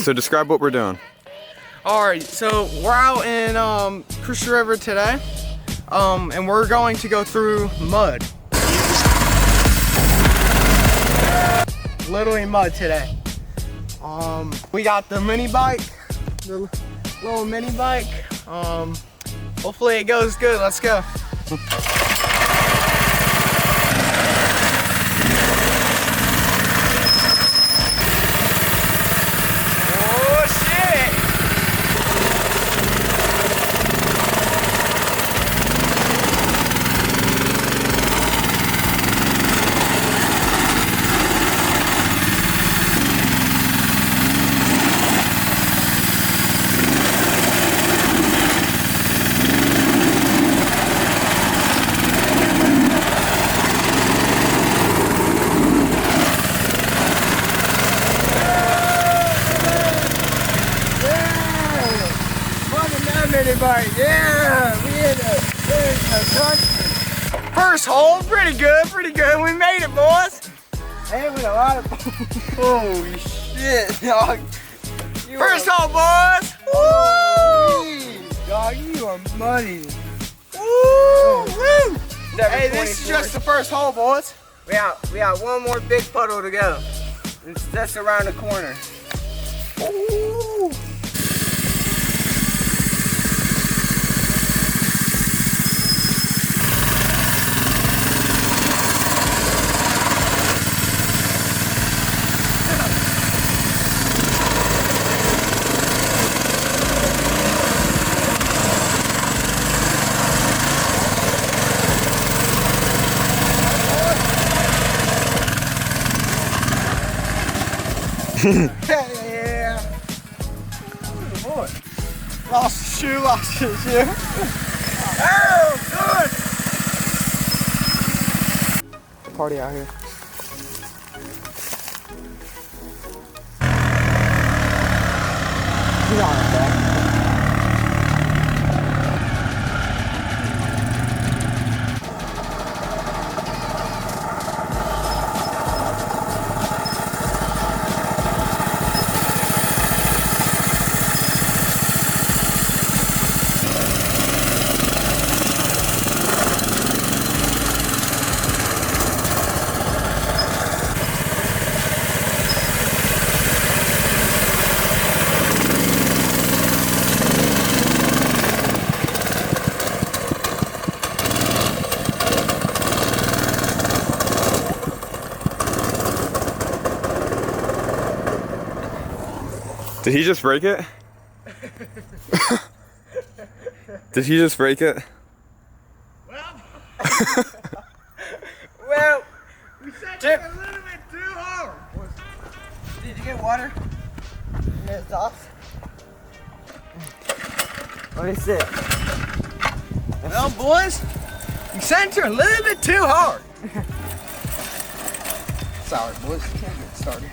So describe what we're doing. Alright, so we're out in Crucial River today, and we're going to go through mud. Literally mud today. We got the mini bike, the little mini bike. Hopefully it goes good. Let's go. Bike. Yeah, we in the country. First hole, pretty good. We made it, boys. Hey, with a lot of holy shit, dog. First hole, boys. Woo! Dog, you are muddy. Woo! Woo! Hey, this is just the first hole, boys. We got one more big puddle to go. It's just around the corner. Ooh. Yeah. Good boy. Lost his shoe. Oh, good. Party out here. He's on it, back. Did he just break it? Did he just break it? Well, we set it a little bit too hard. Did you get water? Yeah, it's off. What is it? Well, boys, you sent her a little bit too hard. Sorry, boys. Can't get started.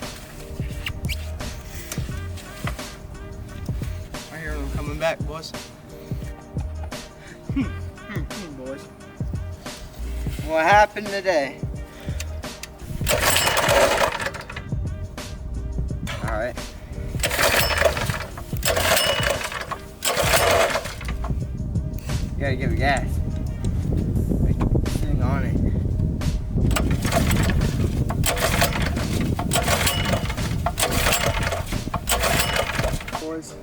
I hear them coming back, boys. Boys. What happened today? All right. You gotta give it gas. Like, sitting on it. Boys.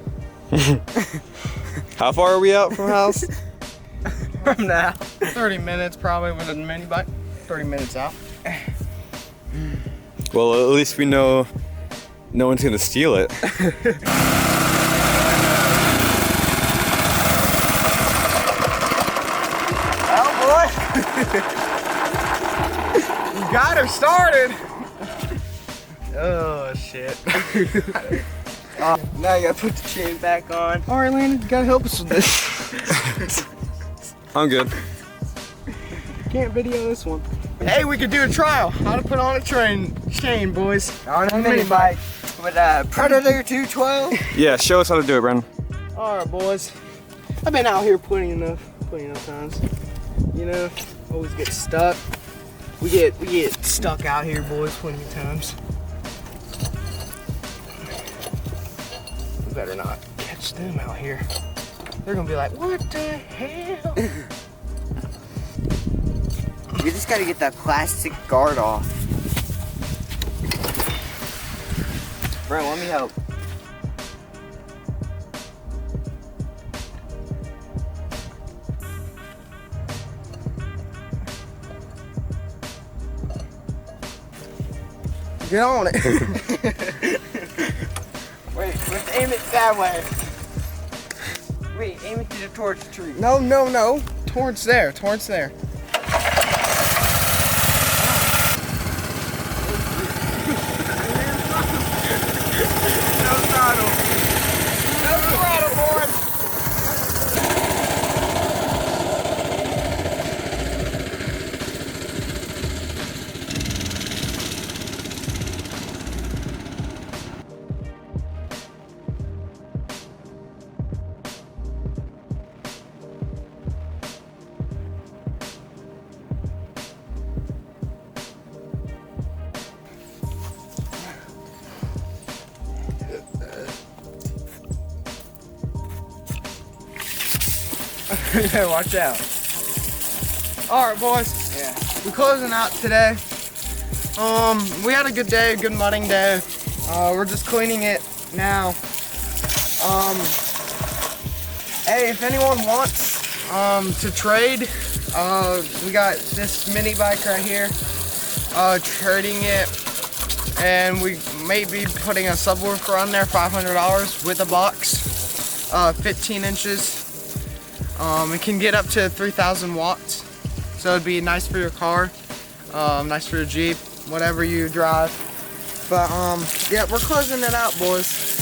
How far are we out from house? From now. 30 minutes probably with a mini bike. 30 minutes out. Well, at least we know no one's gonna steal it. You got her started. Oh shit. Now you gotta put the chain back on. All right, Landon, you gotta help us with this. I'm good. Can't video this one. Hey, we could do a trial. How to put on a chain, boys. On a mini bike with a Predator 212. Yeah, show us how to do it, Brennan. All right, boys. I've been out here plenty enough times. You know, always get stuck. We get stuck out here, boys, plenty of times. better not catch them out here. They're gonna be like, what the hell? You just gotta get that plastic guard off. Bro, let me help. Get on it. Wait, let's aim it that way. Wait, aim it towards the tree. No, no, no. Towards there, towards there. No throttle. No throttle, boys. Yeah, watch out. Alright, boys. Yeah. We're closing out today. We had a good day, a good mudding day. We're just cleaning it now. Hey, if anyone wants to trade, we got this mini bike right here. Trading it, and we may be putting a subwoofer on there, $500 with a box, 15 inches. It can get up to 3,000 watts, so it'd be nice for your car, nice for your Jeep, whatever you drive. But yeah, we're closing it out, boys.